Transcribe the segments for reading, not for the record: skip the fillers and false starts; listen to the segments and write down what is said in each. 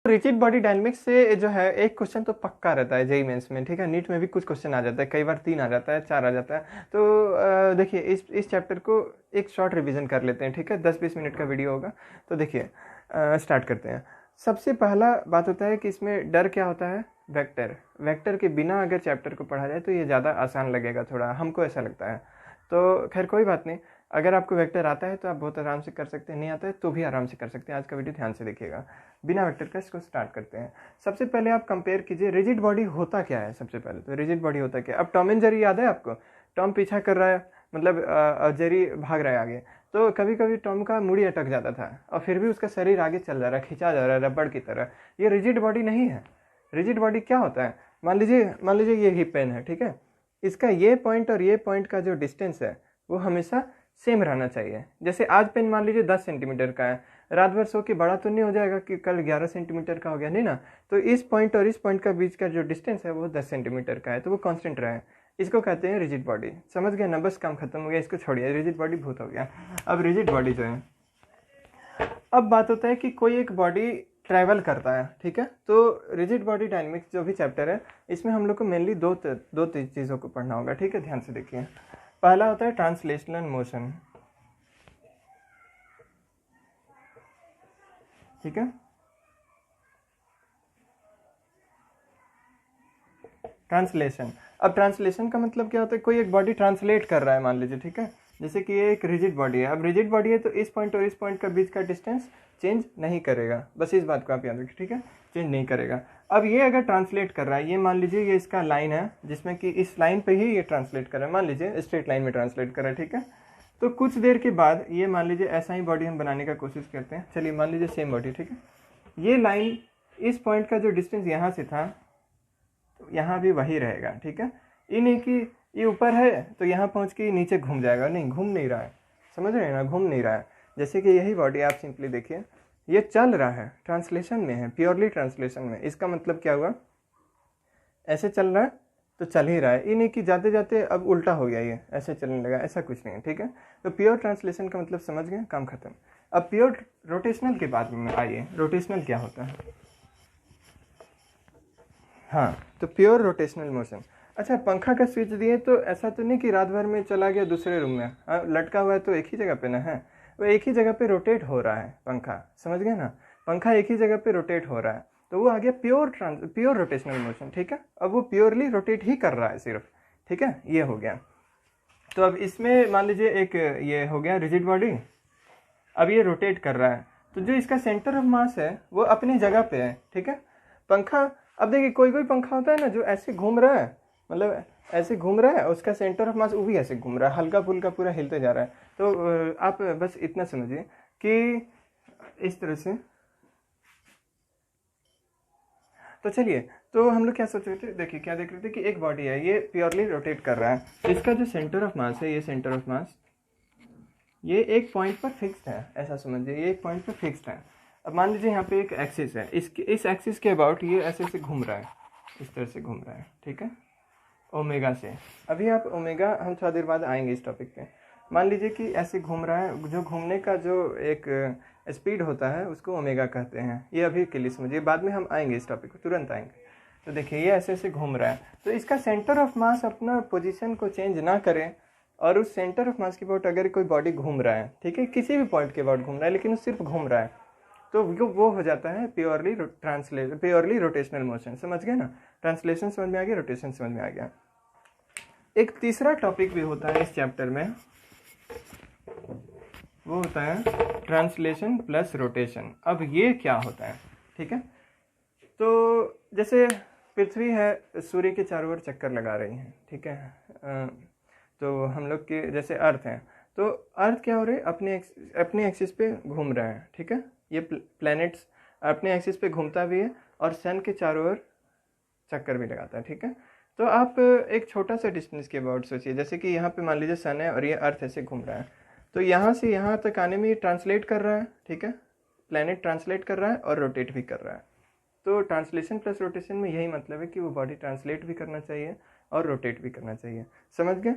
Rigid body dynamics से जो है एक क्वेश्चन तो पक्का रहता है जेईई मेंस में, ठीक है। नीट में भी कुछ क्वेश्चन आ जाता है, कई बार 3 आ जाता है, 4 आ जाता है। तो देखिए इस चैप्टर को एक शॉर्ट रिवीजन कर लेते हैं, ठीक है। 10-20 मिनट का वीडियो होगा। तो देखिए स्टार्ट करते हैं। सबसे पहला बात होता है कि इसमें डर क्या होता है, वेक्टर के बिना अगर चैप्टर को पढ़ा जाए तो ये ज़्यादा आसान लगेगा, थोड़ा हमको ऐसा लगता है। तो खैर कोई बात नहीं, अगर आपको वेक्टर आता है तो आप बहुत आराम से कर सकते हैं, नहीं आता है तो भी आराम से कर सकते हैं। आज का वीडियो ध्यान से देखिएगा। बिना वेक्टर का इसको स्टार्ट करते हैं। सबसे पहले आप कंपेयर कीजिए रिजिड बॉडी होता क्या है। सबसे पहले तो रिजिड बॉडी होता क्या है। अब टॉम एंड जेरी याद है आपको, टॉम पीछा कर रहा है, मतलब जेरी भाग रहा है आगे, तो कभी कभी टॉम का मुड़ी अटक जाता था और फिर भी उसका शरीर आगे चल जा रहा है, खिंचा जा रहा है रबड़ की तरह। ये रिजिड बॉडी नहीं है। रिजिड बॉडी क्या होता है, मान लीजिए ये हिप पेन है, ठीक है। इसका ये पॉइंट और ये पॉइंट का जो डिस्टेंस है वो हमेशा सेम रहना चाहिए। जैसे आज पेन मान लीजिए 10 सेंटीमीटर का है, रात भर सो के बड़ा तो नहीं हो जाएगा कि कल 11 सेंटीमीटर का हो गया, नहीं ना। तो इस पॉइंट और इस पॉइंट का बीच का जो डिस्टेंस है वो 10 सेंटीमीटर का है, तो वो कांस्टेंट रहे। इसको कहते हैं रिजिड बॉडी। समझ गए ना, बस काम खत्म हो गया, इसको छोड़िए, रिजिड बॉडी भूत हो गया। अब रिजिड बॉडी जो है, अब बात होता है कि कोई एक बॉडी ट्रैवल करता है, ठीक है। तो रिजिड बॉडी डायनेमिक्स जो भी चैप्टर है इसमें हम लोग को मेनली दो चीज़ों को पढ़ना होगा, ठीक है। ध्यान से देखिए। पहला होता है ट्रांसलेशनल मोशन, ठीक है। ट्रांसलेशन, अब ट्रांसलेशन का मतलब क्या होता है, कोई एक बॉडी ट्रांसलेट कर रहा है मान लीजिए, ठीक है। जैसे कि ये एक रिजिड बॉडी है, अब रिजिड बॉडी है तो इस पॉइंट और इस पॉइंट का बीच का डिस्टेंस चेंज नहीं करेगा, बस इस बात को आप याद रखिए, ठीक है। चेंज नहीं करेगा। अब ये अगर ट्रांसलेट कर रहा है, ये मान लीजिए ये इसका लाइन है जिसमें कि इस लाइन पे ही ये ट्रांसलेट कर रहा है, मान लीजिए स्ट्रेट लाइन में ट्रांसलेट कर रहा है, ठीक है। तो कुछ देर के बाद ये मान लीजिए ऐसा ही बॉडी हम बनाने का कोशिश करते हैं। चलिए मान लीजिए सेम बॉडी, ठीक है। ये लाइन इस पॉइंट का जो डिस्टेंस यहाँ से था तो यहाँ भी वही रहेगा, ठीक है। ये नहीं कि ये ऊपर है तो यहाँ पहुँच के नीचे घूम जाएगा, नहीं, घूम नहीं रहा है, समझ रहे हैं ना, घूम नहीं रहा है। जैसे कि यही बॉडी आप सिंपली देखिए, ये चल रहा है, ट्रांसलेशन में है, प्योरली ट्रांसलेशन में। इसका मतलब क्या हुआ, ऐसे चल रहा है तो चल ही रहा है, ये नहीं कि जाते जाते अब उल्टा हो गया, ये ऐसे चलने लगा, ऐसा कुछ नहीं है, ठीक है। तो प्योर ट्रांसलेशन का मतलब समझ गए, काम खत्म। अब प्योर रोटेशनल के बाद में आइए, रोटेशनल क्या होता है। हाँ, तो प्योर रोटेशनल मोशन। अच्छा, पंखा का स्विच दिए तो ऐसा तो नहीं कि रात भर में चला गया दूसरे रूम में, लटका हुआ है तो एक ही जगह पे ना है, वो एक ही जगह पे रोटेट हो रहा है पंखा, समझ गए ना। पंखा एक ही जगह पे रोटेट हो रहा है, तो वो आ गया प्योर रोटेशनल मोशन, ठीक है। अब वो प्योरली रोटेट ही कर रहा है सिर्फ, ठीक है, ये हो गया। तो अब इसमें मान लीजिए एक ये हो गया रिजिड बॉडी, अब ये रोटेट कर रहा है, तो जो इसका सेंटर ऑफ मास है वो अपनी जगह पे है, ठीक है। पंखा, अब देखिए कोई पंखा होता है ना जो ऐसे घूम रहा है, मतलब ऐसे घूम रहा है, उसका सेंटर ऑफ मास वो भी ऐसे घूम रहा है, हल्का फुल्का पूरा हिलते जा रहा है। तो आप बस इतना समझिए कि इस तरह से। तो चलिए, तो हम लोग क्या सोच रहे थे, देखिए क्या देख रहे थे कि एक बॉडी है, ये प्योरली रोटेट कर रहा है, इसका जो सेंटर ऑफ मास है, ये सेंटर ऑफ मास ये एक पॉइंट पर फिक्स्ड है, ऐसा समझिए, ये एक पॉइंट पर फिक्स्ड है। अब मान लीजिए यहाँ पे एक एक्सिस है, इस एक्सिस के अबाउट ये ऐसे से घूम रहा है, इस तरह से घूम रहा है, ठीक है, ओमेगा से। अभी आप ओमेगा, हम थोड़ा देर बाद आएंगे इस टॉपिक पे। मान लीजिए कि ऐसे घूम रहा है, जो घूमने का जो एक स्पीड होता है उसको ओमेगा कहते हैं। ये अभी के लिए समझिए, बाद में हम आएंगे इस टॉपिक को, तुरंत आएंगे। तो देखिए ये ऐसे ऐसे घूम रहा है, तो इसका सेंटर ऑफ मास अपना पोजीशन को चेंज ना करे, और उस सेंटर ऑफ मास के अबाउट अगर कोई बॉडी घूम रहा है, ठीक है, किसी भी पॉइंट के अबाउट घूम रहा है लेकिन वो सिर्फ घूम रहा है, तो वो हो जाता है प्योरली रोटेशनल मोशन। समझ गए ना, ट्रांसलेशन समझ में आ गया, रोटेशन समझ में आ गया। एक तीसरा टॉपिक भी होता है इस चैप्टर में, वो होता है ट्रांसलेशन प्लस रोटेशन। अब ये क्या होता है, ठीक है। तो जैसे पृथ्वी है, सूर्य के चारों ओर चक्कर लगा रही है, ठीक है। तो हम लोग के जैसे अर्थ हैं, तो अर्थ क्या हो रही है, अपने एक्सिस पे घूम रहा है, ठीक है। ये प्लैनेट्स अपने एक्सिस पे घूमता भी है और सन के चारों ओर चक्कर भी लगाता है, ठीक है। तो आप एक छोटा सा डिस्टेंस के अबाउट सोचिए, जैसे कि यहाँ पे मान लीजिए सन है और ये अर्थ ऐसे घूम रहा है, तो यहाँ से यहाँ तक आने में ये ट्रांसलेट कर रहा है, ठीक है, प्लैनेट ट्रांसलेट कर रहा है और रोटेट भी कर रहा है। तो ट्रांसलेशन प्लस रोटेशन में यही मतलब है कि वो बॉडी ट्रांसलेट भी करना चाहिए और रोटेट भी करना चाहिए, समझ गए।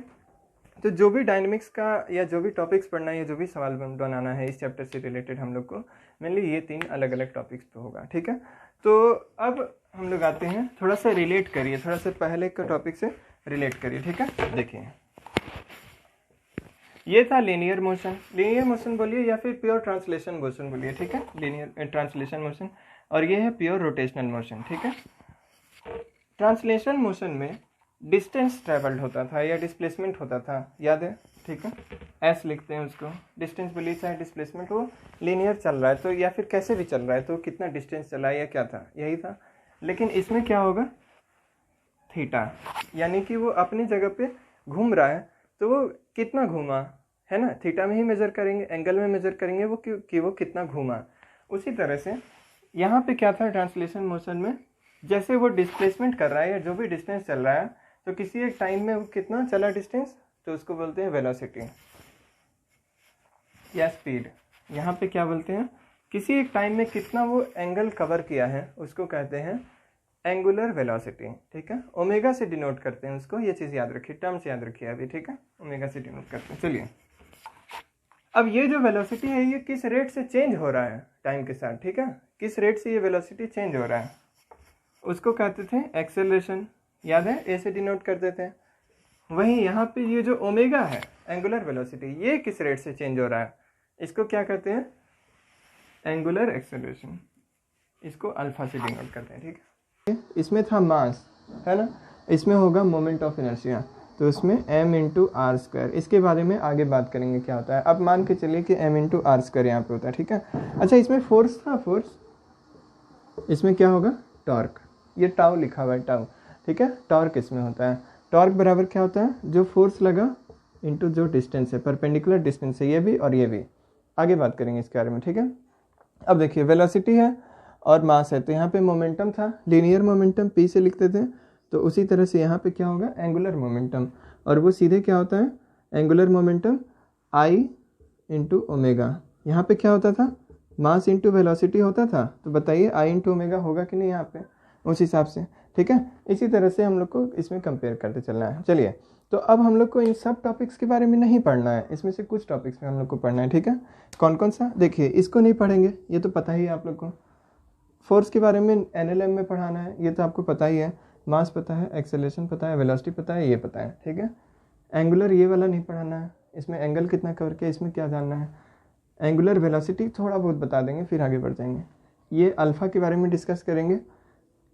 तो जो भी डायनेमिक्स का या जो भी टॉपिक्स पढ़ना है या जो भी सवाल बनाना है इस चैप्टर से रिलेटेड, हम लोग को मेनली ये 3 अलग अलग टॉपिक्स पे होगा, ठीक है। तो अब हम लोग आते हैं, थोड़ा सा रिलेट करिए, थोड़ा सा पहले का टॉपिक से रिलेट करिए, ठीक है। देखिए ये था लीनियर मोशन, लीनियर मोशन बोलिए या फिर प्योर ट्रांसलेशन मोशन बोलिए, ठीक है, लीनियर ट्रांसलेशन मोशन। और ये है प्योर रोटेशनल मोशन, ठीक है। ट्रांसलेशन मोशन में डिस्टेंस ट्रेवल्ड होता था या डिस्प्लेसमेंट होता था, याद है, ठीक है, एस लिखते हैं उसको, डिस्टेंस बोलिए चाहे डिस्प्लेसमेंट, वो लीनियर चल रहा है तो या फिर कैसे भी चल रहा है तो कितना डिस्टेंस चला है या क्या था, यही था। लेकिन इसमें क्या होगा, थीटा, यानी कि वो अपनी जगह पे घूम रहा है तो वो कितना घूमा है ना, थीटा में ही मेजर करेंगे, एंगल में मेजर करेंगे वो कि वो कितना घूमा। उसी तरह से यहाँ पे क्या था ट्रांसलेशन मोशन में, जैसे वो डिस्प्लेसमेंट कर रहा है या जो भी डिस्टेंस चल रहा है तो किसी एक टाइम में वो कितना चला डिस्टेंस, तो उसको बोलते हैं वेलोसिटी या स्पीड। यहाँ पे क्या बोलते हैं, किसी एक टाइम में कितना वो एंगल कवर किया है उसको कहते हैं एंगुलर वेलोसिटी, ठीक है। ओमेगा से डिनोट करते हैं उसको, ये चीज़ याद रखिए, टर्म्स याद रखिए अभी, ठीक है, ओमेगा से डिनोट करते हैं। चलिए अब ये जो वेलोसिटी है ये किस रेट से चेंज हो रहा है टाइम के साथ, ठीक है, किस रेट से ये वेलोसिटी चेंज हो रहा है उसको कहते थे एक्सेलरेशन, याद है, ए से डिनोट करते थे। वहीं यहाँ पे ये जो ओमेगा है एंगुलर वेलोसिटी, ये किस रेट से चेंज हो रहा है, इसको क्या कहते हैं, एंगुलर एक्सेलरेशन, इसको अल्फा से डिनोट करते हैं, ठीक है। इसमें था मास, है ना, इसमें होगा मोमेंट ऑफ इनर्शिया, तो उसमें m इंटू आर स्क्वायर, इसके बारे में आगे बात करेंगे क्या होता है। अब मान के चलिए कि m इंटू आर स्क्वायर यहाँ पे होता है, ठीक है। अच्छा इसमें फोर्स था, फोर्स, इसमें क्या होगा, टॉर्क, ये टाउ लिखा हुआ है, टाउ, ठीक है, टॉर्क इसमें होता है। टॉर्क बराबर क्या होता है, जो फोर्स लगा इंटू जो डिस्टेंस है, परपेंडिकुलर डिस्टेंस है, ये भी और ये भी, आगे बात करेंगे इसके बारे में, ठीक है। अब देखिए वेलोसिटी है और मास है, तो यहाँ पे मोमेंटम था, लीनियर मोमेंटम p से लिखते थे, तो उसी तरह से यहाँ पे क्या होगा, एंगुलर मोमेंटम, और वो सीधे क्या होता है, angular momentum I into omega. यहाँ पे क्या होता था, मास इंटू वेलोसिटी होता था, तो बताइए I इंटू ओमेगा होगा कि नहीं यहाँ पे, उस हिसाब से, ठीक है। इसी तरह से हम लोग को इसमें कंपेयर करते चलना है। चलिए तो अब हम लोग को इन सब टॉपिक्स के बारे में नहीं पढ़ना है, इसमें से कुछ टॉपिक्स में हम लोग को पढ़ना है, ठीक है। कौन कौन सा, देखिए इसको नहीं पढ़ेंगे, ये तो पता ही है आप लोग को, फोर्स के बारे में एनएलएम में पढ़ाना है, ये तो आपको पता ही है, मास पता है, एक्सेलरेशन पता है, वेलोसिटी पता है, ये पता है, ठीक है। एंगुलर ये वाला नहीं पढ़ाना है, इसमें एंगल कितना कवर किया, इसमें क्या जानना है, एंगुलर वेलोसिटी थोड़ा बहुत बता देंगे, फिर आगे बढ़ जाएंगे। ये अल्फा के बारे में डिस्कस करेंगे,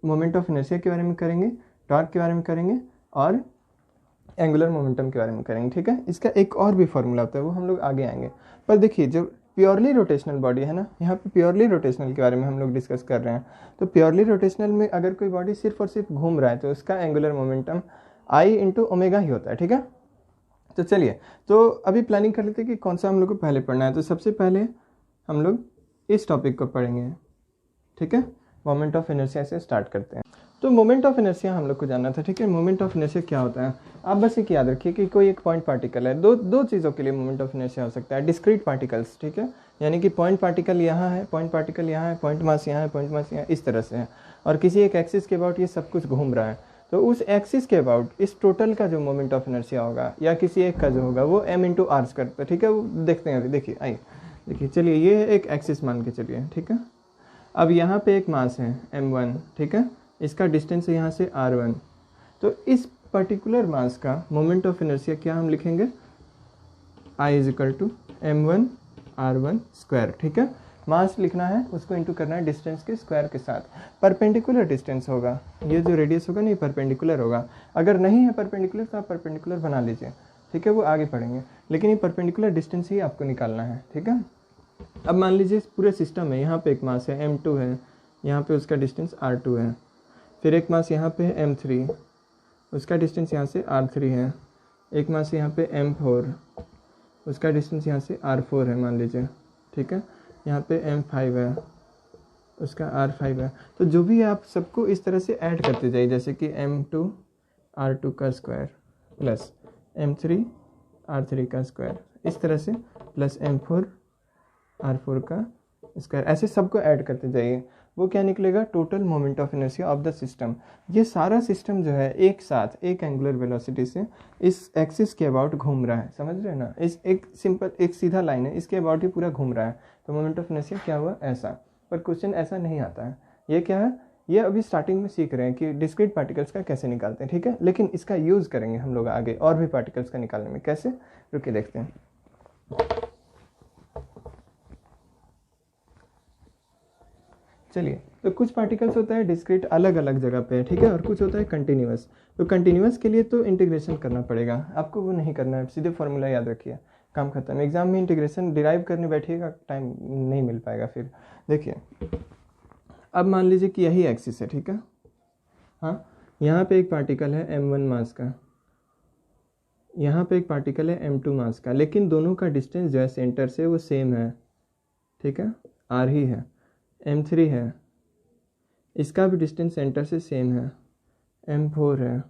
मोमेंट ऑफ इनर्शिया के बारे में करेंगे, टॉर्क के बारे में करेंगे और एंगुलर मोमेंटम के बारे में करेंगे, ठीक है। इसका एक और भी फॉर्मूला होता है, वो हम लोग आगे आएंगे। पर देखिए जो प्योरली रोटेशनल बॉडी है ना, यहाँ पे प्योरली रोटेशनल के बारे में हम लोग डिस्कस कर रहे हैं, तो प्योरली रोटेशनल में अगर कोई बॉडी सिर्फ और सिर्फ घूम रहा है तो उसका angular momentum I into omega ही होता है, ठीक है। तो चलिए तो अभी प्लानिंग कर लेते हैं कि कौन सा हम लोग को पहले पढ़ना है। तो सबसे पहले हम लोग इस टॉपिक को पढ़ेंगे, ठीक है, मोमेंट ऑफ इनर्शिया से स्टार्ट करते हैं। तो मोमेंट ऑफ इनर्शिया हम लोग को जानना था, ठीक है। मोमेंट ऑफ इनर्शिया क्या होता है, आप बस एक याद रखिए कि कोई एक पॉइंट पार्टिकल है, दो चीज़ों के लिए मोमेंट ऑफ इनर्शिया हो सकता है, डिस्क्रीट पार्टिकल्स, ठीक है, यानी कि पॉइंट पार्टिकल यहाँ है, पॉइंट पार्टिकल यहाँ है, पॉइंट मास यहाँ है, पॉइंट मास यहाँ, इस तरह से है, और किसी एक एक्सिस के अबाउट ये सब कुछ घूम रहा है, तो उस एक्सिस के अबाउट इस टोटल का जो मोमेंट ऑफ इनर्शिया होगा या किसी एक का जो होगा वो m इंटू आर स्क्वायर पर, ठीक है। वो देखते हैं अभी, देखिए आइए देखिए, चलिए ये है एक एक्सिस मान के चलिए, ठीक है। अब यहाँ पे एक मास है m1, ठीक है, इसका डिस्टेंस है यहाँ से r1, तो इस पर्टिकुलर मास का मोमेंट ऑफ इनर्शिया क्या हम लिखेंगे, I is equal to m1 r1 square, ठीक है। मास लिखना है, उसको इंटू करना है डिस्टेंस के स्क्वायर के साथ, परपेंडिकुलर डिस्टेंस होगा, ये जो रेडियस होगा नहीं परपेंडिकुलर होगा, अगर नहीं है परपेंडिकुलर तो आप परपेंडिकुलर बना लीजिए, ठीक है, वो आगे पढ़ेंगे, लेकिन ये परपेंडिकुलर डिस्टेंस ही आपको निकालना है, ठीक है। अब मान लीजिए इस पूरे सिस्टम में यहाँ पे एक मास है m2 है, यहाँ पे उसका डिस्टेंस r2 है, फिर एक मास यहाँ पे है m3, उसका डिस्टेंस यहाँ से r3 है, एक मास यहाँ पे m4, उसका डिस्टेंस यहाँ से r4 है मान लीजिए, ठीक है, यहाँ पे m5 है, उसका r5 है। तो जो भी आप सबको इस तरह से ऐड करते जाइए, जैसे कि m2 r2 का स्क्वायर प्लस m3 r3 का स्क्वायर, इस तरह से प्लस m4 r4 का स्क्वायर, ऐसे सबको ऐड करते जाइए, वो क्या निकलेगा, total moment of inertia of the system. ये सारा सिस्टम जो है एक साथ एक एंगुलर वेलोसिटी से इस एक्सिस के अबाउट घूम रहा है, समझ रहे हैं ना, इस एक सिंपल एक सीधा लाइन है, इसके अबाउट ही पूरा घूम रहा है, तो मोमेंट ऑफ इनर्शिया क्या हुआ, ऐसा। पर क्वेश्चन ऐसा नहीं आता है, ये क्या है, ये अभी स्टार्टिंग में सीख रहे हैं कि डिस्क्रीट पार्टिकल्स का कैसे निकालते हैं, ठीक है। लेकिन इसका यूज़ करेंगे हम लोग आगे और भी पार्टिकल्स का निकालने में। कैसे, रुकिए देखते हैं। चलिए, तो कुछ पार्टिकल्स होता है डिस्क्रीट अलग अलग जगह पे है, ठीक है, और कुछ होता है कंटिन्यूअस। तो कंटिन्यूअस के लिए तो इंटीग्रेशन करना पड़ेगा, आपको वो नहीं करना है, सीधे फॉर्मूला याद रखिए, काम खत्म। एग्जाम में इंटीग्रेशन डिराइव करने बैठिएगा, टाइम नहीं मिल पाएगा फिर। देखिए, अब मान लीजिए कि यही एक्सिस है, ठीक है। हाँ, यहाँ पे एक पार्टिकल है m1 मास का, यहाँ पे एक पार्टिकल है m2 मास का, लेकिन दोनों का डिस्टेंस जो है सेंटर से वो सेम है, ठीक है, r ही है। m3 है, इसका भी डिस्टेंस सेंटर से सेम है, m4 है,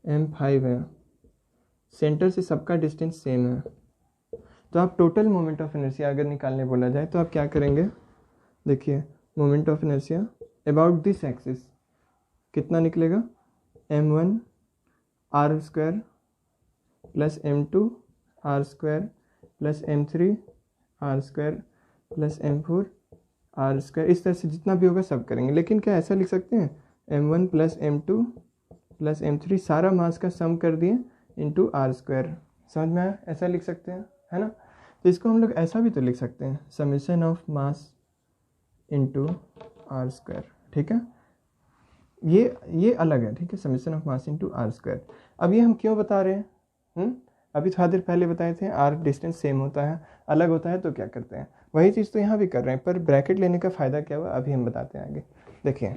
m5 है, सेंटर से सबका डिस्टेंस सेम है। तो आप टोटल मोमेंट ऑफ इनर्शिया अगर निकालने बोला जाए तो आप क्या करेंगे, देखिए, moment of inertia about this axis कितना निकलेगा, m1 r square plus m2 r square plus m3 r square plus m4 r square. इस तरह से जितना भी होगा सब करेंगे। लेकिन क्या ऐसा लिख सकते हैं, m1 plus m2 plus m3 सारा मास का सम कर दिए इंटू r स्क्वायर। समझ में आया, ऐसा लिख सकते हैं, है ना। तो इसको हम लोग ऐसा भी तो लिख सकते हैं, summation of mass into r square, ठीक है। ये अलग है, ठीक है, summation of mass into r square. अब ये हम क्यों बता रहे हैं, अभी थोड़ा देर पहले बताए थे, r डिस्टेंस सेम होता है, अलग होता है तो क्या करते हैं, वही चीज़ तो यहाँ भी कर रहे हैं। पर ब्रैकेट लेने का फ़ायदा क्या हुआ अभी हम बताते हैं आगे। देखिए,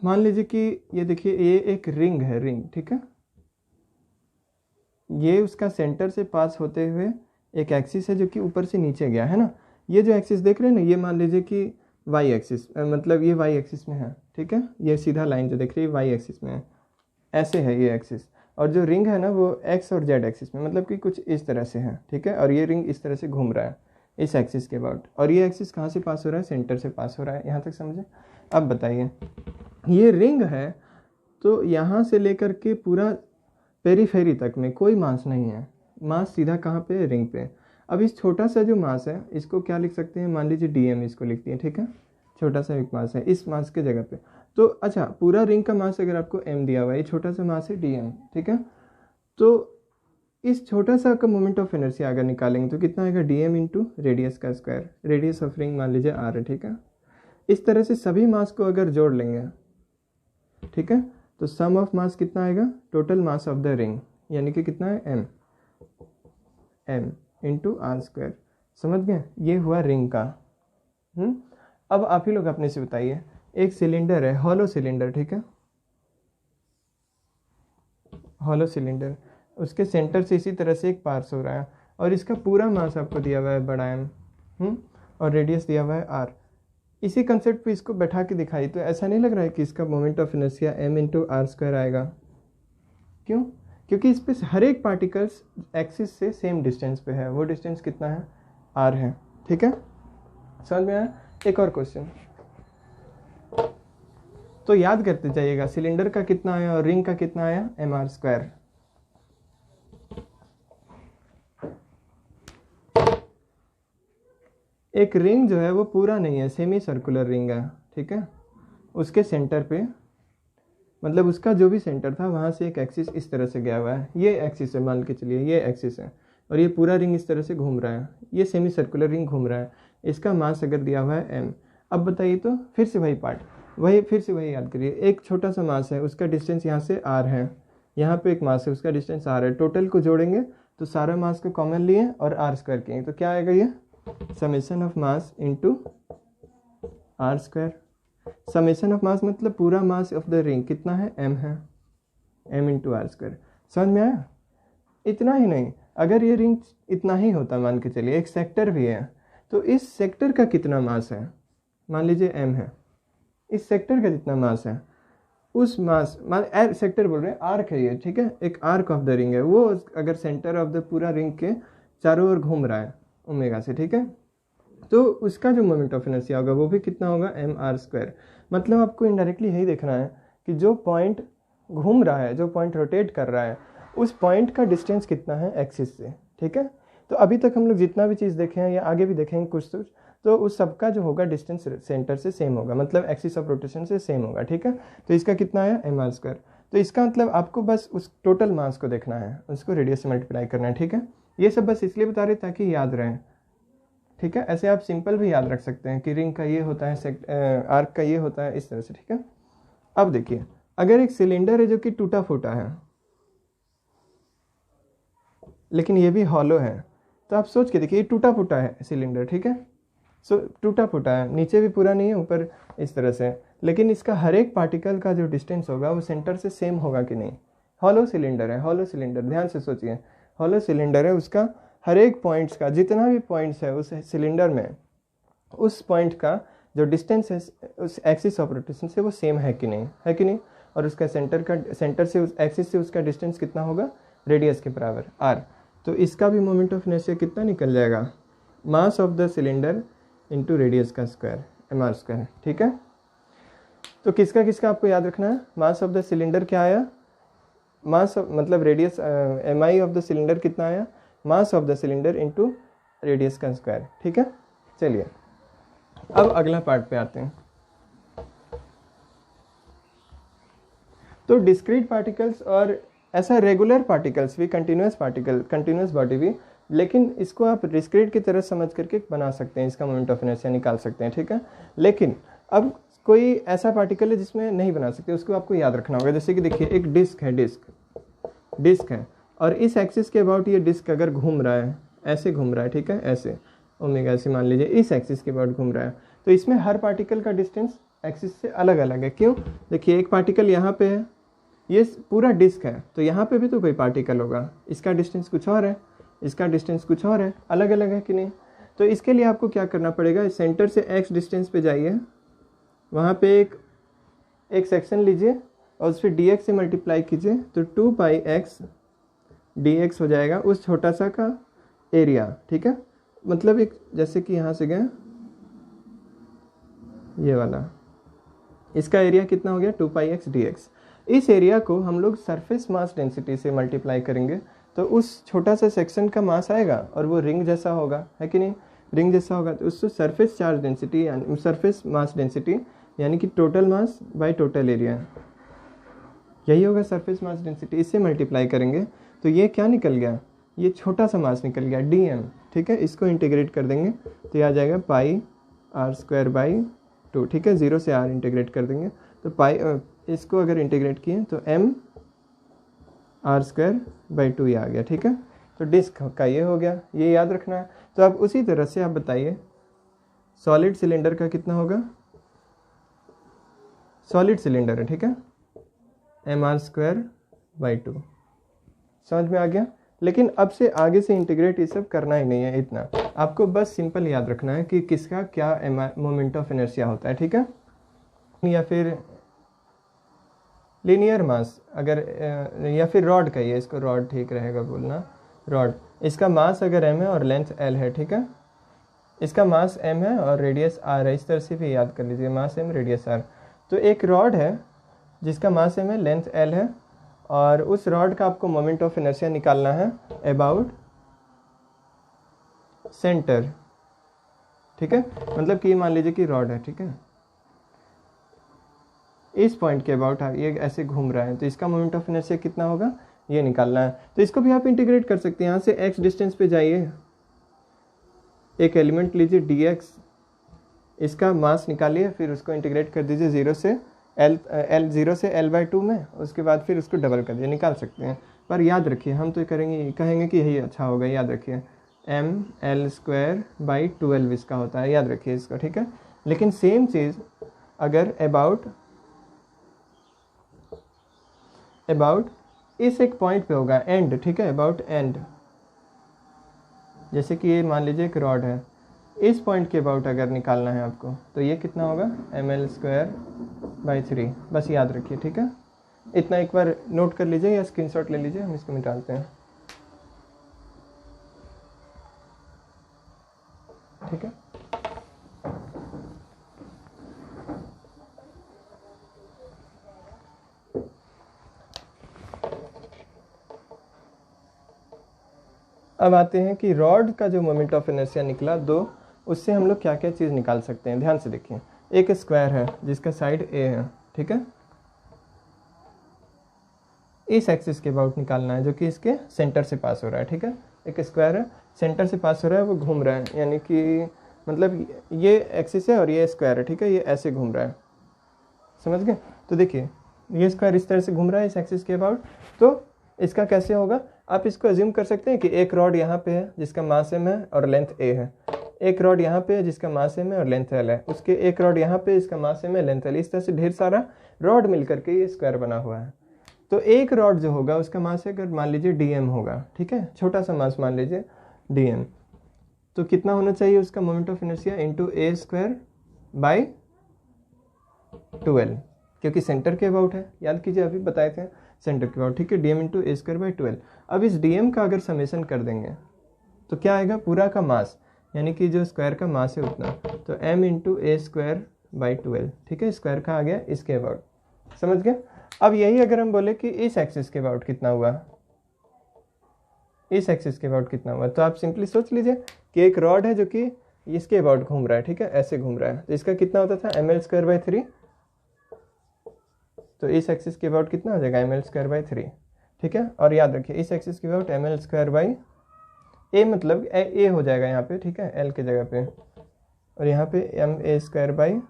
मान लीजिए कि ये देखिए, ये एक रिंग है, रिंग, ठीक है। ये उसका सेंटर से पास होते हुए एक एक्सिस है जो कि ऊपर से नीचे गया है ना। ये जो एक्सिस देख रहे हैं ना, ये मान लीजिए कि वाई एक्सिस, मतलब ये वाई एक्सिस में है, ठीक है। ये सीधा लाइन जो देख रही है वाई एक्सिस में है, ऐसे है ये एक्सिस। और जो रिंग है ना वो एक्स और जेड एक्सिस में, मतलब कि कुछ इस तरह से है, ठीक है। और ये रिंग इस तरह से घूम रहा है इस एक्सिस के अबाउट, और ये एक्सिस कहाँ से पास हो रहा है, सेंटर से पास हो रहा है। यहाँ तक समझे। अब बताइए, ये रिंग है तो यहाँ से लेकर के पूरा पेरीफेरी तक में कोई मास नहीं है, मास सीधा कहाँ पे, रिंग पे। अब इस छोटा सा जो मास है इसको क्या लिख सकते हैं, मान लीजिए dm इसको लिखती है, ठीक है। छोटा सा एक मास है इस मास के जगह पे। तो अच्छा, पूरा रिंग का मास अगर आपको m दिया हुआ है, ये छोटा सा मास है dm, ठीक है। तो इस छोटा सा का मोमेंट ऑफ इनर्शिया अगर निकालेंगे तो कितना आएगा, dm इंटू रेडियस का स्क्वायर। रेडियस ऑफ रिंग मान लीजिए r है, ठीक है। इस तरह से सभी मास को अगर जोड़ लेंगे, ठीक है, तो सम ऑफ मास कितना आएगा, total mass of the ring, यानी कि कितना है, m इंटू r स्क्वायर। समझ गए, ये हुआ रिंग का। अब आप ही लोग अपने से बताइए, एक सिलेंडर है, हॉलो सिलेंडर, ठीक है, हॉलो सिलेंडर, उसके सेंटर से इसी तरह से एक पास हो रहा है, और इसका पूरा मास आपको दिया हुआ है बड़ा m, और रेडियस दिया हुआ है r। इसी कंसेप्ट पे इसको बैठा के दिखाई, तो ऐसा नहीं लग रहा है कि इसका moment of inertia m into r square आएगा। क्यों, क्योंकि इस पे हर एक पार्टिकल्स एक्सिस से सेम डिस्टेंस पे है, वो डिस्टेंस कितना है, r है, ठीक है। समझ में आया। एक और क्वेश्चन, तो याद करते जाइएगा, सिलेंडर का कितना आया और रिंग का कितना आया, mr स्क्वायर। एक रिंग जो है वो पूरा नहीं है, सेमी सर्कुलर रिंग है, ठीक है। उसके सेंटर पे, मतलब उसका जो भी सेंटर था वहाँ से एक एक्सिस इस तरह से गया हुआ है, ये एक्सिस है, मान के चलिए ये एक्सिस है, और ये पूरा रिंग इस तरह से घूम रहा है, ये सेमी सर्कुलर रिंग घूम रहा है। इसका मास अगर दिया हुआ है m। अब बताइए, तो फिर से वही पार्ट, फिर से वही याद करिए, एक छोटा सा मास है, उसका डिस्टेंस यहाँ से r है, यहाँ पे एक मास है, उसका डिस्टेंस r है। टोटल को जोड़ेंगे तो सारा मास को कॉमन लिए और r स्क्वायर किए, तो क्या आएगा, ये summation of mass into r square. Summation of mass मतलब पूरा मास ऑफ द रिंग कितना है, m है, m इंटू r स्क्वायर। समझ में आया। इतना ही नहीं, अगर ये रिंग इतना ही होता, मान के चलिए एक सेक्टर भी है, तो इस सेक्टर का कितना मास है, मान लीजिए m है, इस सेक्टर का जितना मास है उस मास, मान सेक्टर बोल रहे हैं, आर्क है ये, ठीक है, एक आर्क ऑफ द रिंग है, वो अगर सेंटर ऑफ द पूरा रिंग के चारों ओर घूम रहा है ओमेगा से, ठीक है, तो उसका जो मोमेंट ऑफ इनर्शिया होगा वो भी कितना होगा, mr स्क्वायर। मतलब आपको इनडायरेक्टली यही देखना है कि जो पॉइंट घूम रहा है, जो पॉइंट रोटेट कर रहा है, उस पॉइंट का डिस्टेंस कितना है एक्सिस से, ठीक है। तो अभी तक हम लोग जितना भी चीज़ देखे हैं या आगे भी देखेंगे कुछ तो उस सबका जो होगा डिस्टेंस सेंटर से सेम होगा, मतलब एक्सिस ऑफ रोटेशन से सेम होगा, ठीक है। तो इसका कितना आया mr²। तो इसका मतलब आपको बस उस टोटल मास को देखना है, उसको रेडियस से मल्टीप्लाई करना है, ठीक है। ये सब बस इसलिए बता रहे ताकि याद रहे, ठीक है। ऐसे आप सिंपल भी याद रख सकते हैं कि रिंग का ये होता है, आर्क का ये होता है, इस तरह से, ठीक है। अब देखिए, अगर एक सिलेंडर है जो कि टूटा फूटा है लेकिन ये भी हॉलो है, तो आप सोच के देखिए ये टूटा फूटा है सिलेंडर, ठीक है। सो टूटा फूटा है, नीचे भी पूरा नहीं है, ऊपर इस तरह से, लेकिन इसका हर एक पार्टिकल का जो डिस्टेंस होगा वो सेंटर से सेम होगा कि नहीं। हॉलो सिलेंडर है, हॉलो सिलेंडर, ध्यान से सोचिए, हॉलो सिलेंडर है, उसका हर एक पॉइंट्स का, जितना भी पॉइंट्स है उस सिलेंडर में, उस पॉइंट का जो डिस्टेंस है उस एक्सिस ऑफ रोटेशन से वो सेम है कि नहीं, है कि नहीं। और उसका सेंटर से उस एक्सिस से उसका डिस्टेंस कितना होगा, रेडियस के बराबर आर। तो इसका भी मोमेंट ऑफ इनर्शिया कितना निकल जाएगा, mass of the cylinder into radius का स्क्वायर, mr², ठीक है। तो किसका किसका आपको याद रखना है, मास ऑफ द सिलेंडर क्या आया, मास मतलब radius mi of the cylinder कितना आया, mass of the cylinder into radius का स्क्वायर, ठीक है। चलिए अब अगला पार्ट पे आते हैं। तो डिस्क्रीट पार्टिकल्स और ऐसा रेगुलर पार्टिकल्स भी, कंटिन्यूस पार्टिकल, कंटिन्यूस बॉडी भी, लेकिन इसको आप डिस्क्रीट की तरह समझ करके बना सकते हैं, इसका मोमेंट ऑफ इनर्शिया निकाल सकते हैं, ठीक है। लेकिन अब कोई ऐसा पार्टिकल है जिसमें नहीं बना सकते, उसको आपको याद रखना होगा। जैसे कि देखिए एक डिस्क है, डिस्क है, और इस एक्सिस के अबाउट ये डिस्क अगर घूम रहा है, ऐसे घूम रहा है, ठीक है, ऐसे ओमेगा से मान लीजिए इस एक्सिस के अबाउट घूम रहा है, तो इसमें हर पार्टिकल का डिस्टेंस एक्सिस से अलग अलग है। क्यों, देखिए एक पार्टिकल यहाँ पे है, ये पूरा डिस्क है, तो यहाँ पे भी तो कोई पार्टिकल होगा, इसका डिस्टेंस कुछ और है, इसका डिस्टेंस कुछ और है, अलग अलग है कि नहीं। तो इसके लिए आपको क्या करना पड़ेगा, सेंटर से x डिस्टेंस पे जाइए, वहाँ पे एक सेक्शन लीजिए और उस पर dx से मल्टीप्लाई कीजिए, तो 2πx dx हो जाएगा उस छोटा सा का एरिया, ठीक है। मतलब एक, जैसे कि यहाँ से गए ये वाला, इसका एरिया कितना हो गया 2πx dx। इस एरिया को हम लोग सरफेस मास डेंसिटी से मल्टीप्लाई करेंगे, तो उस छोटा सा सेक्शन का मास आएगा और वो रिंग जैसा होगा, है कि नहीं, रिंग जैसा होगा। तो उससे सरफेस चार्ज डेंसिटी यानी सरफेस मास डेंसिटी यानी कि total mass by total area, यही होगा सरफेस मास डेंसिटी। इससे मल्टीप्लाई करेंगे तो ये क्या निकल गया, ये छोटा सा मास निकल गया dm, ठीक है। इसको इंटीग्रेट कर देंगे तो ये आ जाएगा πr²/2, ठीक है। 0 से r इंटीग्रेट कर देंगे तो पाई, इसको अगर इंटीग्रेट किए तो mr²/2 ये आ गया, ठीक है। तो डिस्क का ये हो गया, ये याद रखना है। तो अब उसी तरह से आप बताइए सॉलिड सिलेंडर का कितना होगा, सॉलिड सिलेंडर है, ठीक है, mr²/2, समझ में आ गया। लेकिन अब से आगे से इंटीग्रेट ये सब करना ही नहीं है, इतना आपको बस सिंपल याद रखना है कि किसका क्या मोमेंट ऑफ इनर्शिया होता है, ठीक है। या फिर लीनियर मास, अगर या फिर रॉड का, ये इसको रॉड ठीक रहेगा बोलना, रॉड, इसका मास अगर m है और लेंथ l है, ठीक है, इसका मास m है और रेडियस r है, इस तरह से भी याद कर लीजिए, मास m रेडियस r। तो एक रॉड है जिसका मास m है, लेंथ l है, और उस रॉड का आपको मोमेंट ऑफ इनर्शिया निकालना है अबाउट सेंटर, ठीक है। मतलब कि मान लीजिए कि रॉड है, ठीक है, इस पॉइंट के अबाउट ये ऐसे घूम रहा है, तो इसका मोमेंट ऑफ इनर्शिया कितना होगा ये निकालना है। तो इसको भी आप इंटीग्रेट कर सकते हैं, यहाँ से x डिस्टेंस पे जाइए, एक एलिमेंट लीजिए dx, इसका मास निकालिए, फिर उसको इंटीग्रेट कर दीजिए 0 से l/2 में, उसके बाद फिर उसको डबल कर दीजिए, निकाल सकते हैं। पर याद रखिए, हम तो कहेंगे कि यही अच्छा होगा, याद रखिए ml²/12 इसका होता है, याद रखिए इसको, ठीक है। लेकिन सेम चीज़ अगर अबाउट इस एक पॉइंट पे होगा, एंड, ठीक है, अबाउट एंड, जैसे कि ये मान लीजिए एक रॉड है, इस पॉइंट के अबाउट अगर निकालना है आपको, तो ये कितना होगा ml²/3, बस याद रखिए, ठीक है। इतना एक बार नोट कर लीजिए या स्क्रीनशॉट ले लीजिए, हम इसको मिटाते हैं, ठीक है। अब आते हैं कि रॉड का जो मोमेंट ऑफ इनर्शिया निकला 2, उससे हम लोग क्या क्या चीज़ निकाल सकते हैं। ध्यान से देखिए, एक स्क्वायर है जिसका साइड ए है, ठीक है, इस एक्सिस के अबाउट निकालना है जो कि इसके सेंटर से पास हो रहा है, ठीक है। एक स्क्वायर है, सेंटर से पास हो रहा है, वो घूम रहा है, यानी कि मतलब ये एक्सिस है और ये स्क्वायर है, ठीक है, ये ऐसे घूम रहा है, समझ गए। तो देखिए ये स्क्वायर इस तरह से घूम रहा है इस एक्सिस के अबाउट, तो इसका कैसे होगा, आप इसको अज्यूम कर सकते हैं कि एक रॉड यहाँ पे है जिसका मास m है और लेंथ a है, एक रॉड यहाँ पे है जिसका मास m है और लेंथ l है, उसके एक रॉड यहाँ पे इसका मास m है, लेंथ l, इस तरह से ढेर सारा रॉड मिल करके ये स्क्वायर बना हुआ है। तो एक रॉड जो होगा उसका मास है, अगर मान लीजिए dm होगा, ठीक है, छोटा सा मास मान लीजिए dm, तो कितना होना चाहिए उसका moment of inertia into a square by 12, क्योंकि सेंटर के अबाउट है, याद कीजिए अभी बताए थे सेंटर के अबाउट, ठीक है, dm into A square by 12। अब इस dm का अगर समेशन कर देंगे तो क्या आएगा, पूरा का मास, यानी कि जो स्क्वायर का मास है उतना, तो m into A square by 12, ठीक है, स्क्वायर का आ गया इसके अबाउट, समझ गए। अब यही अगर हम बोले कि इस एक्सिस के अबाउट कितना हुआ, इस एक्सिस के अबाउट कितना हुआ, तो आप सिंपली सोच लीजिए कि एक रॉड है जो कि इसके अबाउट घूम रहा है, ठीक है, ऐसे घूम रहा है, तो इसका कितना होता था ml स्क्वायर बाई 3, तो इस एक्सिस के अबाउट कितना हो जाएगा ml स्क्वायर बाई 3, ठीक है। और याद रखिए इस एक्सिस के about ml square by a, मतलब a हो जाएगा यहाँ पे, ठीक है, l के जगह पे, और यहाँ पे ma स्क्वायर बाई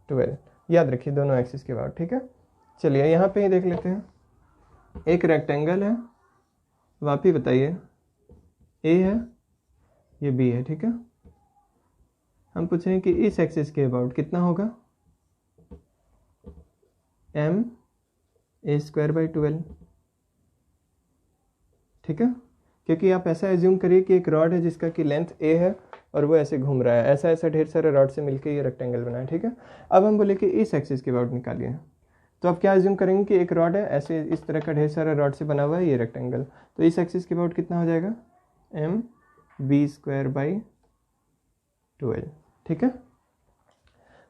12, याद रखिए दोनों एक्सिस के अबाउट, ठीक है। चलिए यहाँ पे ही देख लेते हैं, एक रेक्टेंगल है, अब आप ही बताइए, a है, ये b है, ठीक है, हम पूछ रहे हैं कि इस एक्सिस के अबाउट कितना होगा, m a स्क्वायर बाई 12, ठीक है, क्योंकि आप ऐसा एज्यूम करिए कि एक रॉड है जिसका कि लेंथ a है और वो ऐसे घूम रहा है, ऐसा ऐसा ढेर सारे रॉड से मिलकर ये रेक्टेंगल बना है, ठीक है। अब हम बोले कि इस एक्सिस के अबाउट निकालिए, तो आप क्या एज्यूम करेंगे कि एक रॉड है ऐसे इस तरह का ढेर सारा रॉड से बना हुआ है ये रेक्टेंगल, तो इस एक्सिस के अबाउट कितना हो जाएगा, m b स्क्वायर बाई 12, ठीक है,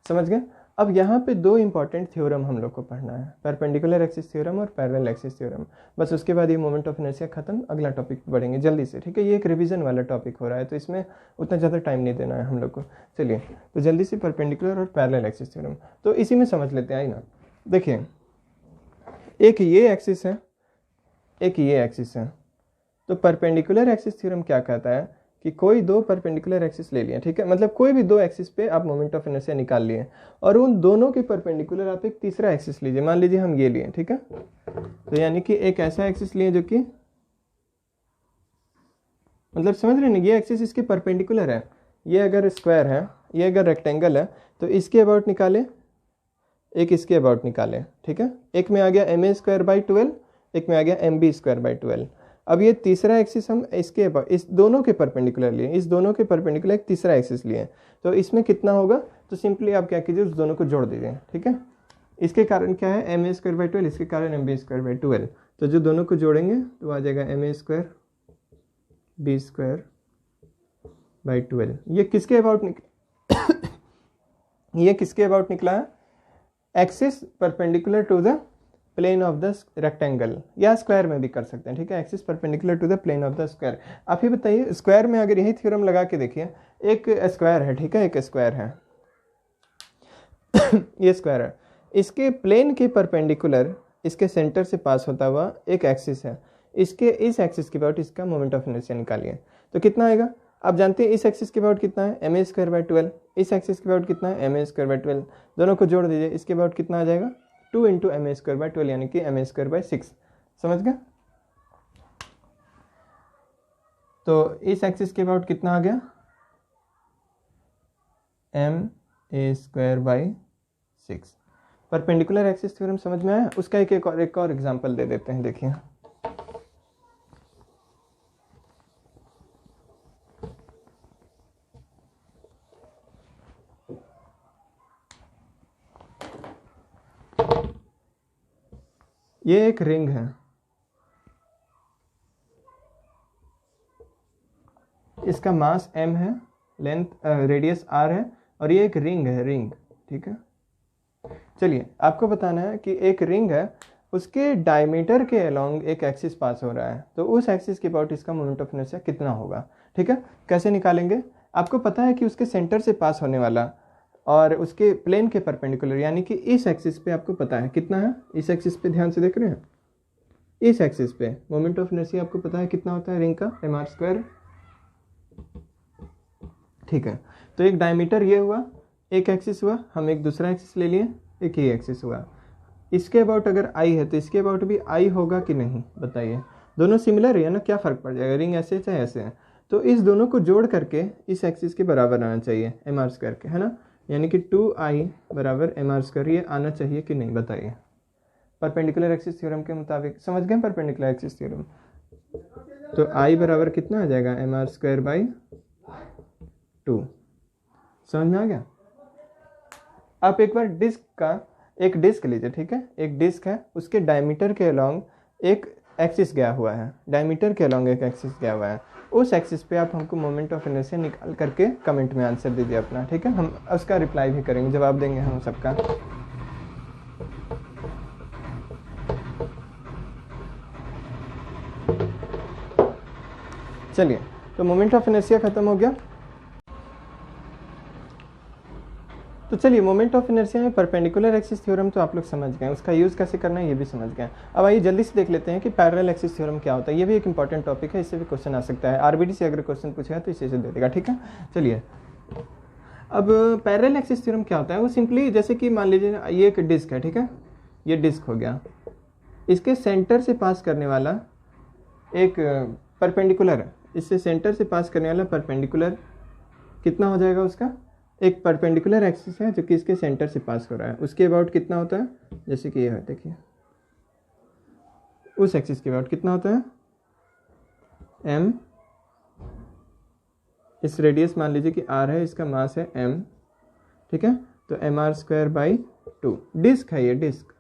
समझ गए। अब यहाँ पे दो इंपॉर्टेंट थ्योरम हम लोग को पढ़ना है, परपेंडिकुलर एक्सिस थ्योरम और पैरेलल एक्सिस थ्योरम, बस उसके बाद ये मोमेंट ऑफ इनर्शिया खत्म, अगला टॉपिक बढ़ेंगे जल्दी से, ठीक है। ये एक रिवीजन वाला टॉपिक हो रहा है तो इसमें उतना ज़्यादा टाइम नहीं देना है हम लोग को। चलिए तो जल्दी से परपेंडिकुलर और पैरेलल एक्सिस थ्योरम तो इसी में समझ लेते हैं, आई ना। देखिए एक ये एक्सिस है, एक ये एक्सिस है, तो परपेंडिकुलर एक्सिस थ्योरम क्या कहता है कि कोई दो परपेंडिकुलर एक्सिस ले लिए, ठीक है, मतलब कोई भी दो एक्सिस पे आप मोमेंट ऑफ इनर्शिया निकाल लिए और उन दोनों के परपेंडिकुलर आप एक तीसरा एक्सिस लीजिए, मान लीजिए हम ये लिए, ठीक है, तो यानी कि एक ऐसा एक्सिस लिए जो कि मतलब समझ रहे हैं, ये एक्सिस इसके परपेंडिकुलर है, ये अगर स्क्वायर है, ये अगर रेक्टेंगल है, तो इसके अबाउट निकाले, एक इसके अबाउट निकाले, ठीक है, एक में आ गया ma स्क्वायर बाई 12, एक में आ गया mb स्क्वायर बाई 12। अब ये तीसरा एक्सिस हम इसके इस दोनों के परपेंडिकुलर लिए, इस दोनों के परपेंडिकुलर एक तीसरा एक्सिस लिए, तो इसमें कितना होगा, तो सिंपली आप क्या कीजिए उस दोनों को जोड़ दीजिए, ठीक है। इसके कारण क्या है ma स्क्वायर बाई 12, इसके कारण mb स्क्वायर बाई 12, तो जो दोनों को जोड़ेंगे तो आ जाएगा ma square b square by 12। ये किसके अबाउट ये किसके अबाउट निकला है, axis perpendicular to the plane of the rectangle, या स्क्वायर में भी कर सकते हैं, ठीक है, axis perpendicular to the plane of the square. आप ही बताइए स्क्वायर में अगर यही थ्योरम लगा के देखिए, एक स्क्वायर है, ठीक है, एक स्क्वायर है ये स्क्वायर है, इसके प्लेन के परपेंडिकुलर इसके सेंटर से पास होता हुआ एक एक्सिस है, इसके इस एक्सिस के अबाउट इसका मोमेंट ऑफ इनर्शिया निकालिए, तो कितना आएगा, आप जानते हैं इस एक्सिस के अबाउट कितना है ma स्क्वायर बाई 12, इस एक्सिस के अबाउट कितना है ma स्क्वायर बाई 12, दोनों को जोड़ दीजिए, इसके अबाउट कितना आ जाएगा 2 इंटू ma स्क्वायर बाई 12, यानी कि ma स्क्वायर बाई 6, समझ गए। तो इस एक्सिस के अबाउट कितना आ गया ma square by 6। Perpendicular axis theorem समझ में आया, उसका एक और एग्जांपल दे देते हैं, देखिए ये एक रिंग है, इसका मास m है, लेंथ रेडियस r है, और ये एक रिंग है, रिंग, ठीक है। चलिए आपको बताना है कि एक रिंग है उसके डायमीटर के अलोंग एक एक्सिस पास हो रहा है, तो उस एक्सिस के अबाउट इसका मोमेंट ऑफ इनर्शिया कितना होगा। ठीक है, कैसे निकालेंगे, आपको पता है कि उसके सेंटर से पास होने वाला और उसके प्लेन के परपेंडिकुलर, यानी कि इस एक्सिस पे आपको पता है कितना है, इस एक्सिस पे ध्यान से देख रहे हैं, इस एक्सिस पे मोमेंट ऑफ इनर्शिया आपको पता है कितना होता है रिंग का, mr²। ठीक है, तो एक डायमीटर ये हुआ, एक एक्सिस हुआ, हम एक दूसरा एक्सिस ले लिए, एक ही एक्सिस हुआ। इसके अबाउट अगर आई है तो इसके अबाउट भी आई होगा कि नहीं, बताइए। दोनों सिमिलर है ना, क्या फ़र्क पड़ जाएगा, रिंग ऐसे चाहे ऐसे है, तो इस दोनों को जोड़ करके इस एक्सिस के बराबर आना चाहिए mr² के, है ना, यानी कि 2i बराबर mr², ये आना चाहिए कि नहीं, बताइए। परपेंडिकुलर एक्सिस थ्योरम के मुताबिक, समझ गए परपेंडिकुलर एक्सिस थ्योरम, तो i बराबर कितना आ जाएगा mr²/2। समझ में आ गया। आप एक बार एक डिस्क लीजिए, ठीक है, एक डिस्क है, उसके डायमीटर के अलोंग एक एक्सिस गया हुआ है, डायमीटर के अलोंग एक एक्सिस गया हुआ है, उस एक्सिस पे आप हमको मोमेंट ऑफ इनर्शिया निकाल करके कमेंट में आंसर दीजिए अपना। ठीक है, हम उसका रिप्लाई भी करेंगे, जवाब देंगे हम सबका। चलिए, तो मोमेंट ऑफ इनर्शिया खत्म हो गया। तो चलिए, मोमेंट ऑफ इनर्शिया में परपेंडिकुलर एक्सिस थ्योरम तो आप लोग समझ गए, उसका यूज़ कैसे करना है ये भी समझ गए। अब आइए जल्दी से देख लेते हैं कि पैरेलल एक्सिस थ्योरम क्या होता है। ये भी एक इंपॉर्टेंट टॉपिक है, इससे भी क्वेश्चन आ सकता है, आरबीडी से अगर क्वेश्चन पूछेगा तो इसी से दे देगा। ठीक है, चलिए, अब पैरेलल एक्सिस थ्योरम क्या होता है, वो सिंपली जैसे कि मान लीजिए ये एक डिस्क है, ठीक है, ये डिस्क हो गया, इसके सेंटर से पास करने वाला एक परपेंडिकुलर है, इससे सेंटर से पास करने वाला परपेंडिकुलर कितना हो जाएगा, उसका एक परपेंडिकुलर एक्सिस है जो कि इसके सेंटर से पास हो रहा है, उसके अबाउट कितना होता है, जैसे कि ये है, देखिए उस एक्सिस के अबाउट कितना होता है m, इस रेडियस मान लीजिए कि r है, इसका मास है m, ठीक है, तो mr²/2, डिस्क है ये, डिस्क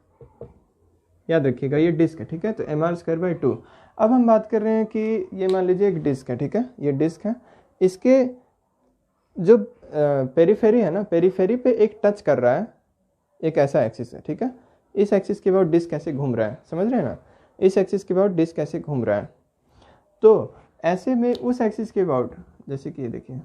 याद रखिएगा, ये डिस्क है, ठीक है, तो mr²/2। अब हम बात कर रहे हैं कि ये मान लीजिए एक डिस्क है, ठीक है, ये डिस्क है, इसके जो पेरीफेरी है ना, पेरीफेरी पे एक टच कर रहा है एक ऐसा एक्सिस है, ठीक है, इस एक्सिस के बाद डिस्क कैसे घूम रहा है, समझ रहे हैं ना, इस एक्सिस के बाद डिस्क कैसे घूम रहा है। तो ऐसे में उस एक्सिस के अबाउट, जैसे कि ये देखिए,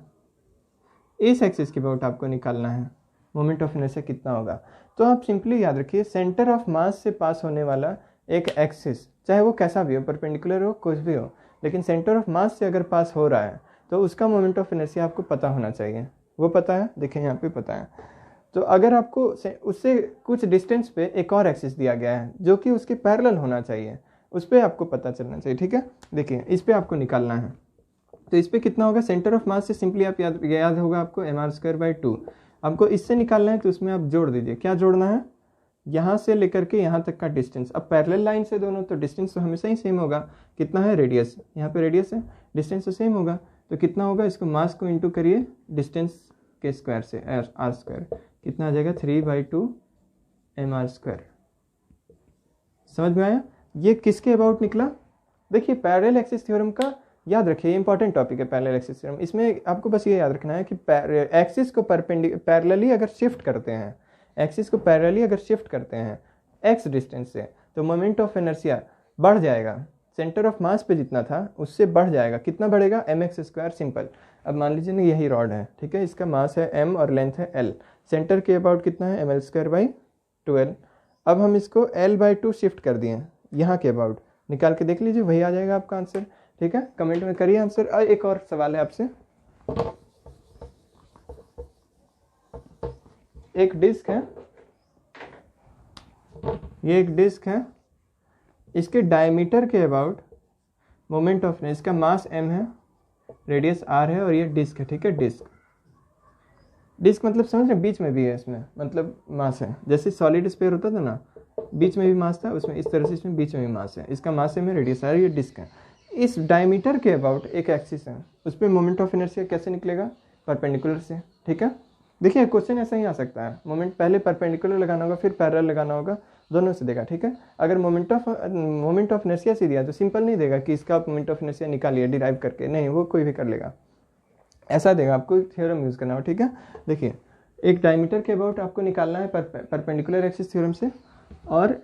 इस एक्सिस के अबाउट आपको निकालना है मोमेंट ऑफ इनर्शिया कितना होगा। तो आप सिंपली याद रखिए, सेंटर ऑफ मास से पास होने वाला एक एक्सिस, चाहे वो कैसा भी हो, परपेंडिकुलर हो, कुछ भी हो, लेकिन सेंटर ऑफ मास से अगर पास हो रहा है तो उसका मोमेंट ऑफ इनर्शिया आपको पता होना चाहिए। वो पता है, देखिए यहाँ पे पता है। तो अगर आपको उससे कुछ डिस्टेंस पे एक और एक्सिस दिया गया है जो कि उसके पैरेलल होना चाहिए, उस पर आपको पता चलना चाहिए। ठीक है, देखिए इस पर आपको निकालना है, तो इस पर कितना होगा, सेंटर ऑफ मास से सिंपली आप याद होगा आपको mr²/2। आपको इससे निकालना है तो उसमें आप जोड़ दीजिए, क्या जोड़ना है, यहाँ से लेकर के यहाँ तक का डिस्टेंस। अब पैरेलल लाइन से दोनों, तो डिस्टेंस तो हमेशा ही सेम होगा, कितना है रेडियस, यहाँ पे रेडियस है, डिस्टेंस तो सेम होगा, तो कितना होगा, इसको मास को इंटू करिए डिस्टेंस के स्क्वायर से, r², कितना आ जाएगा 3/2 mr²। समझ में आया, ये किसके अबाउट निकला। देखिए पैरेलल एक्सिस थ्योरम का याद रखिए, इंपॉर्टेंट टॉपिक है पैरेलल एक्सिस थ्योरम। इसमें आपको बस ये याद रखना है कि एक्सिस को पैरेलली अगर शिफ्ट करते हैं, एक्सिस को पैरेलली अगर शिफ्ट करते हैं x डिस्टेंस से, तो मोमेंट ऑफ इनर्शिया बढ़ जाएगा, सेंटर ऑफ मास पे जितना था उससे बढ़ जाएगा, कितना बढ़ेगा, mx²। सिंपल, अब मान लीजिए ना यही रॉड है, ठीक है, इसका मास है m और लेंथ है l, सेंटर के अबाउट कितना है ml²/2l। अब हम इसको l/2 शिफ्ट कर दिए यहाँ के अबाउट, निकाल के देख लीजिए, वही आ जाएगा आपका आंसर। ठीक है, कमेंट में करिए आंसर। एक और सवाल है आपसे, एक डिस्क है, ये एक डिस्क है, इसके डायमीटर के अबाउट मोमेंट ऑफ, इसका मास m है, रेडियस r है, और ये डिस्क है। ठीक है, डिस्क मतलब समझ रहे, बीच में भी है इसमें, मतलब मास है, जैसे सॉलिड स्फीयर होता था ना, बीच में भी मास था उसमें, इस तरह से इसमें बीच में भी मास है, इसका मास है, रेडियस r, ये डिस्क है। इस डायमीटर के अबाउट एक एक्सिस है, उस पर मोमेंट ऑफ इनर्शिया कैसे निकलेगा, परपेंडिकुलर से। ठीक है, देखिए क्वेश्चन ऐसा ही आ सकता है, मोमेंट पहले परपेंडिकुलर लगाना होगा, फिर पैरेलल लगाना होगा, दोनों से देगा। ठीक है, अगर मोमेंट ऑफ इनर्शिया से दिया तो सिंपल नहीं देगा कि इसका मोमेंट ऑफ इनर्शिया निकालिए डिराइव करके, नहीं, वो कोई भी कर लेगा, ऐसा देगा, आपको थ्योरम यूज़ करना हो। ठीक है, देखिए एक डायमीटर के अबाउट आपको निकालना है परपेंडिकुलर एक्सिस थ्योरम से, और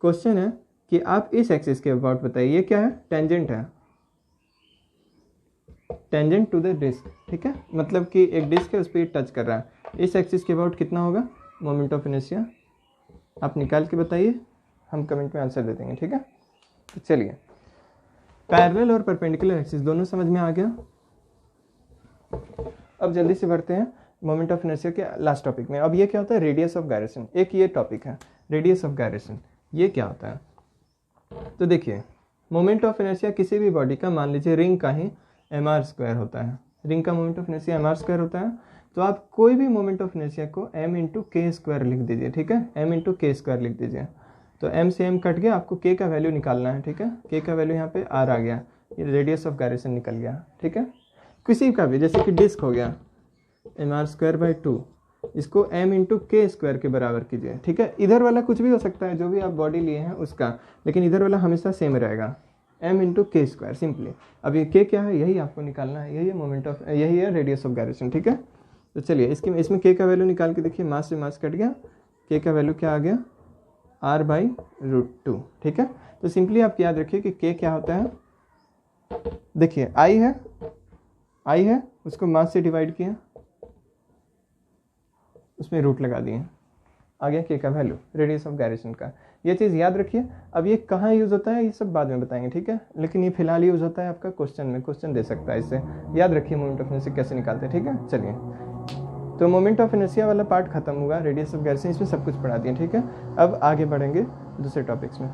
क्वेश्चन है कि आप इस एक्सिस के अबाउट बताइए, ये क्या है, टेंजेंट है, टेंजेंट टू द डिस्क, ठीक है, मतलब कि एक डिस्क है उस पर टच कर रहा है। इस एक्सिस के अबाउट कितना होगा मोमेंट ऑफ इनर्शिया, आप निकाल के बताइए, हम कमेंट में आंसर दे देंगे, ठीक है। तो चलिए, पैरेलल और परपेंडिकुलर एक्सिस दोनों समझ में आ गया। अब जल्दी से बढ़ते हैं मोमेंट ऑफ इनर्शिया के लास्ट टॉपिक में। अब ये क्या होता है, रेडियस ऑफ गायरेशन, एक ये टॉपिक है रेडियस ऑफ गायरेशन, ये क्या होता है। तो देखिए, मोमेंट ऑफ इनर्शिया किसी भी बॉडी का, मान लीजिए रिंग का ही mr² होता है, रिंग का मोमेंट ऑफ इनर्शिया mr² होता है, तो आप कोई भी मोमेंट ऑफ इनर्शिया को m इंटू के स्क्वायर लिख दीजिए, ठीक है, m इंटू के स्क्वायर लिख दीजिए। तो m से m कट गया, आपको k का वैल्यू निकालना है, ठीक है, k का वैल्यू यहाँ पे r आ गया, ये रेडियस ऑफ गायरेशन निकल गया, ठीक है। किसी का भी, जैसे कि डिस्क हो गया mr²/2, इसको m इंटू के स्क्वायर के बराबर कीजिए, ठीक है। इधर वाला कुछ भी हो सकता है, जो भी आप बॉडी लिए हैं उसका, लेकिन इधर वाला हमेशा सेम रहेगा, m इंटू के स्क्वायर सिंपली। अब ये k क्या है, यही आपको निकालना है, यही है मोमेंट ऑफ, यही है रेडियस ऑफ गायरेशन, ठीक है। तो चलिए, इसमें k का वैल्यू निकाल के देखिए, मास से मास कट गया, k का वैल्यू क्या आ गया, r/√2, ठीक है। तो सिंपली आप याद रखिए कि k क्या होता है, देखिए I है, उसको मास से डिवाइड किया, उसमें रूट लगा दिए, आ गया k का वैल्यू रेडियस ऑफ गायरेशन का। ये चीज़ याद रखिए। अब ये कहाँ यूज़ होता है ये सब बाद में बताएंगे, ठीक है, लेकिन ये फिलहाल यूज़ होता है आपका क्वेश्चन में, क्वेश्चन दे सकता है, इससे याद रखिए मोमेंट ऑफ इनर्शिया कैसे निकालते हैं, ठीक है। चलिए, तो मोमेंट ऑफ इनर्शिया वाला पार्ट खत्म हुआ, रेडियस ऑफ गायरेशन इसमें सब कुछ पढ़ा दिए, ठीक है। अब आगे बढ़ेंगे दूसरे टॉपिक्स में।